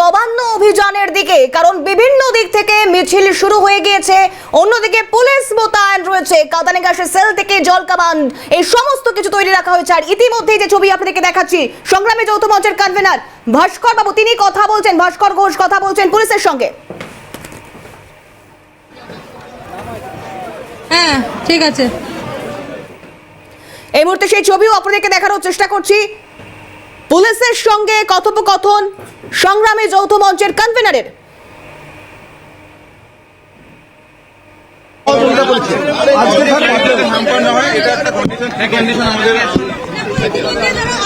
নবান্ন অভিযানের দিকে, কারণ বিভিন্ন দিক থেকে মিছিল শুরু হয়ে গিয়েছে। অন্যদিকে পুলিশ মোতায়েন রয়েছে, কাঁদানে গ্যাসের সেল থেকে জল কামান, এই সমস্ত কিছু তৈরি রাখা হয়েছে। আর ইতিমধ্যেই যে ছবি আপনাদেরকে দেখাচ্ছি, সংগ্রামী যৌথ মঞ্চের কনভেনার ভাস্কর বাবু তিনি কথা বলছেন, ভাস্কর ঘোষ কথা বলছেন পুলিশের সঙ্গে। হ্যাঁ ঠিক আছে, এই মুহূর্তে সেই ছবিও আপনাদেরকে দেখানোর চেষ্টা করছি। পুলিশের সঙ্গে কথোপকথন সংগ্রামী যৌথ মঞ্চের কনভেনারের।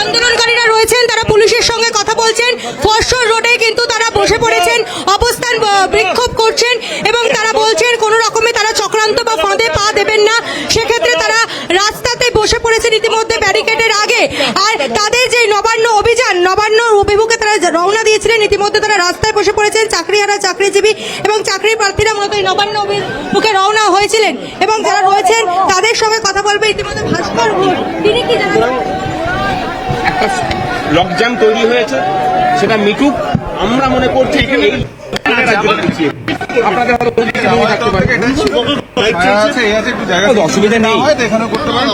আন্দোলনকারীরা রয়েছেন তারা পুলিশের সঙ্গে কথা বলছেন, ফরশোর রোডে কিন্তু তারা বসে পড়েছেন, অবস্থান বিক্ষোভ করছেন এবং তারা বলছেন কোনো রকমে তারা চক্রান্ত বা ফাঁদে পা দেবেন না। সেক্ষেত্রে তারা রাস্তাতে বসে পড়েছেন ইতিমধ্যে ব্যারিকেডের আগে। আর তাদের যে নবান্ন অভিযান, নবান্ন অভিমুখে তারা রওনা দিয়েছিলেন, ইতিমধ্যে তারা রাস্তায় বসে পড়েছেন। চাকরিহারা, চাকরিজীবী এবং চাকরি প্রার্থীরা মূলত এই নবান্ন অভিমুখে রওনা হয়েছিলেন এবং যারা রয়েছেন তাদের সঙ্গে কথা বলবে ইতিমধ্যে ভাস্কর ঘোষ। তিনি কি জানাবেন? একটা লকজাম তৈরি হয়েছে, সেটা মিটুক। আমরা মনে করছি আপনাদের অসুবিধা নেই,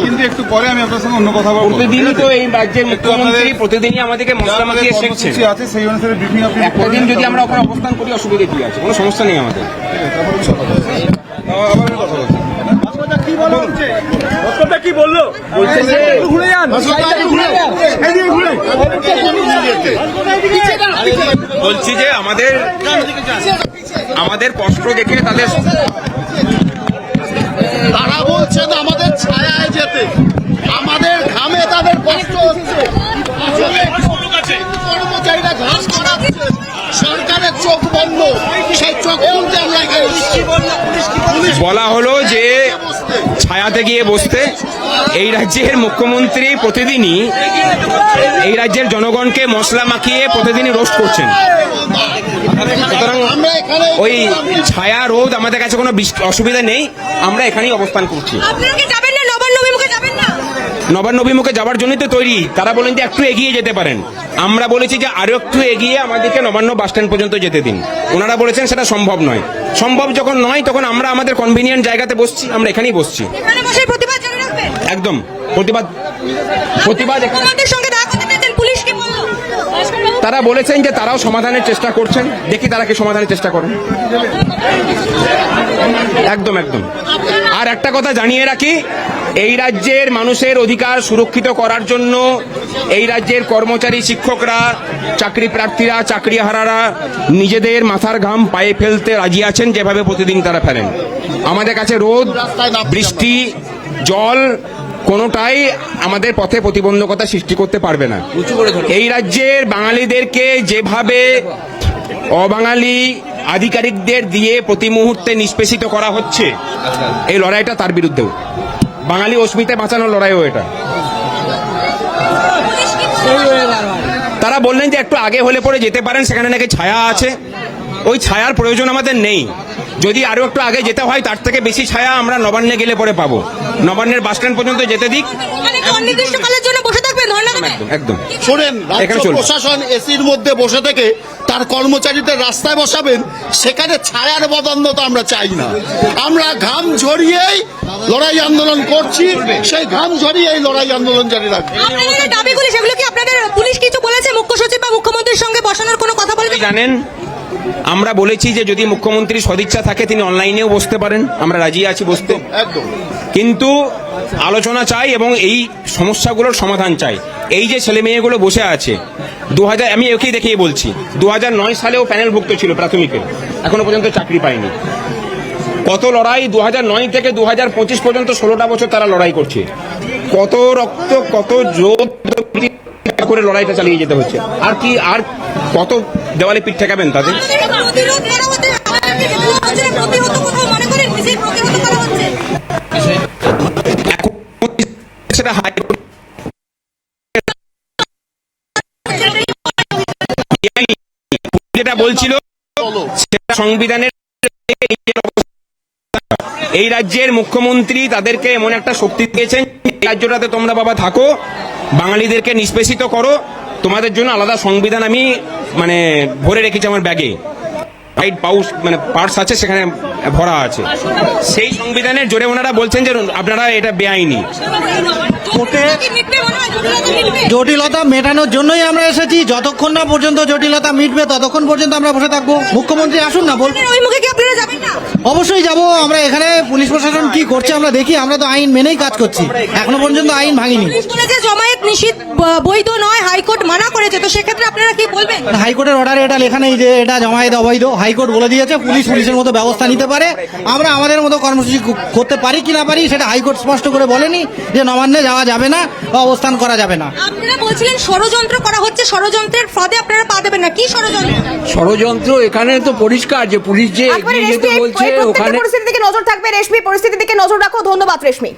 কিন্তু একটু পরে আমি আপনার সঙ্গে অন্য কথা বলবো। প্রতিদিনই তো এই রাজ্যের মুখ্যমন্ত্রী প্রতিদিনই আমাদেরকে মশলা মাখিয়ে শেখছেন। আছে সেই অনুসারে ব্রিফিং আপনি একটা দিন যদি আমরা ওখানে অবস্থান করি অসুবিধা কি আছে? কোনো সমস্যা নেই আমাদের। কি বললো বলছে যে বলছি যে আমাদের কষ্ট দেখে তারা বলছেন আমাদের ছায়ায় যেতে, আমাদের ঘামে তাদের কষ্ট হচ্ছে, কর্মচারীরা ঘাস করাচ্ছে, সরকারের চোখ বন্ধ, সেই চোখ খুলতে আমরা বলা হলো যে ছায়াতে গিয়ে বসতে। এই রাজ্যের মুখ্যমন্ত্রী প্রতিদিনই এই রাজ্যের জনগণকে মশলা মাখিয়ে প্রতিদিনই রোস্ট করছেন। সুতরাং ওই ছায়া রোদ আমাদের কাছে কোনো অসুবিধা নেই, আমরা এখানেই অবস্থান করছি। নবান্ন অভিমুখে যাওয়ার জন্যই তো তৈরি। তারা বলেন যে একটু এগিয়ে যেতে পারেন, আমরা বলেছি যে আরো একটু এগিয়ে আমাদেরকে নবান্ন বাস স্ট্যান্ড পর্যন্ত যেতে দিন। ওনারা বলেছেন সেটা সম্ভব নয়। সম্ভব যখন নয় তখন আমরা আমাদের কনভিনিয়েন্ট জায়গাতে বসছি, আমরা এখানেই বসছি। একদম প্রতিবাদ তারা বলেছেন যে তারাও সমাধানের চেষ্টা করছেন, দেখি তারা কি সমাধানের চেষ্টা করেন। একদম একদম। আর একটা কথা জানিয়ে রাখি, এই রাজ্যের মানুষের অধিকার সুরক্ষিত করার জন্য এই রাজ্যের কর্মচারী, শিক্ষকরা, চাকরি প্রার্থীরা, চাকরিহারারা নিজেদের মাথার ঘাম পায়ে ফেলতে রাজি আছেন, যেভাবে প্রতিদিন তারা ফেলেন। আমাদের কাছে রোদ, বৃষ্টি, জল কোনোটাই আমাদের পথে প্রতিবন্ধকতা সৃষ্টি করতে পারবে না। এই রাজ্যের বাঙালিদেরকে যেভাবে অবাঙালি আধিকারিকদের দিয়ে প্রতি মুহূর্তে নিষ্পেষিত করা হচ্ছে, এই লড়াইটা তার বিরুদ্ধেও। বাঙালি অস্মিতায় বাঁচানোর লড়াইও এটা। তারা বললেন যে একটু আগে হলে পরে যেতে পারেন, সেখানে নাকি ছায়া আছে। ওই ছায়ার প্রয়োজন আমাদের নেই। যদি আরো একটু আগে যেতে হয় তার থেকে বেশি ছায়া আমরা নবান্নে গেলে পরে পাবো। নবান্নের বাস স্ট্যান্ড পর্যন্ত যেতে দিক। একদম শোনেন, প্রশাসন এসির মধ্যে বসে থেকে তার কর্মচারীদের রাস্তায় বসাবেন, সেখানে ছায়ার বদান্যতা আমরা চাই না। আমরা ঘাম ঝরিয়েই লড়াই আন্দোলন করছি, সেই ঘাম ঝরিয়েই লড়াই আন্দোলন জারি রাখবো। সেগুলো কি আপনাদের পুলিশ কিছু বলেছে? মুখ্য সচিব বা মুখ্যমন্ত্রীর সঙ্গে বসানোর কোনো কথা বলবেন? জানেন, আমরা বলেছি যে যদি মুখ্যমন্ত্রী সদিচ্ছা থাকে তিনি অনলাইনেও বসতে পারেন, আমরা রাজি আছি বসতে। কিন্তু আলোচনা চাই এবং এই সমস্যাগুলোর সমাধান চাই। এই যে ছেলে মেয়েগুলো বসে আছে, আমি একেই দেখিয়ে বলছি, 2009 সালেও প্যানেলভুক্ত ছিল প্রাথমিকে, এখনো পর্যন্ত চাকরি পায়নি। কত লড়াই 2009 থেকে 2025 পর্যন্ত 16টা বছর তারা লড়াই করছে। কত রক্ত, কত জোর করে লড়াইটা চালিয়ে যেতে হচ্ছে। আর কত দেওয়ালে পিঠ ঠেকাবেন তাদের? সেটা যেটা বলছিল সেটা সংবিধানের। এই রাজ্যের মুখ্যমন্ত্রী তাদেরকে এমন একটা শক্তি দিয়েছেন, এই রাজ্যটাতে তোমরা বাবা থাকো, বাঙালিদেরকে নিষ্পেষিত করো, তোমাদের জন্য আলাদা সংবিধান আমি মানে ভরে রেখেছি আমার ব্যাগে, রাইট পাউচ মানে পার্স আছে সেখানে ভরা আছে। সেই সংবিধানের জোরে ওনারা বলছেন যে আপনারা এটা বেআইনি। কোর্টে জটিলতা মেটানোর জন্যই আমরা এসেছি। যতক্ষণ না পর্যন্ত জটিলতা মিটবে ততক্ষণ পর্যন্ত আমরা বসে থাকবো। মুখ্যমন্ত্রী আসুন না, বল। ওই মুখে কি আপনারা যাবেন না? অবশ্যই যাব। আমরা এখানে পুলিশ প্রশাসন কি করছে আমরা দেখি। আমরা তো আইন মেনেই কাজ করছি, এখনো পর্যন্ত আইন ভাঙিনি। বলেছে জমায়েত নিষিদ্ধ, বৈধ নয়, হাইকোর্ট মানা করেছে, তো সেক্ষেত্রে আপনারা কি বলবেন? হাইকোর্টের অর্ডারে এটা লেখা নেই যে এটা জমায়েত অবৈধ। হাইকোর্ট বলে দিয়েছে পুলিশের মতো ব্যবস্থা নিতে পারে। আমরা আমাদের মতো কর্মসূচি করতে পারি কি না পারি সেটা হাইকোর্ট স্পষ্ট করে বলেনি যে নবান্নে যাওয়া যাবে না বা অবস্থান করা যাবে না। আপনারা বলছিলেন ষড়যন্ত্র করা হচ্ছে, ষড়যন্ত্রের ফাঁদে আপনারা পা দেবেন না, কি ষড়যন্ত্র? ষড়যন্ত্র এখানে তো পরিষ্কার যে পুলিশ যে একবারে এগিয়ে যেতে রেশমি, বলছে প্রত্যেকটা ওখানে পরিস্থিতির দিকে নজর থাকবে। রেশমি, পরিস্থিতির দিকে নজর রাখো। ধন্যবাদ রেশমি।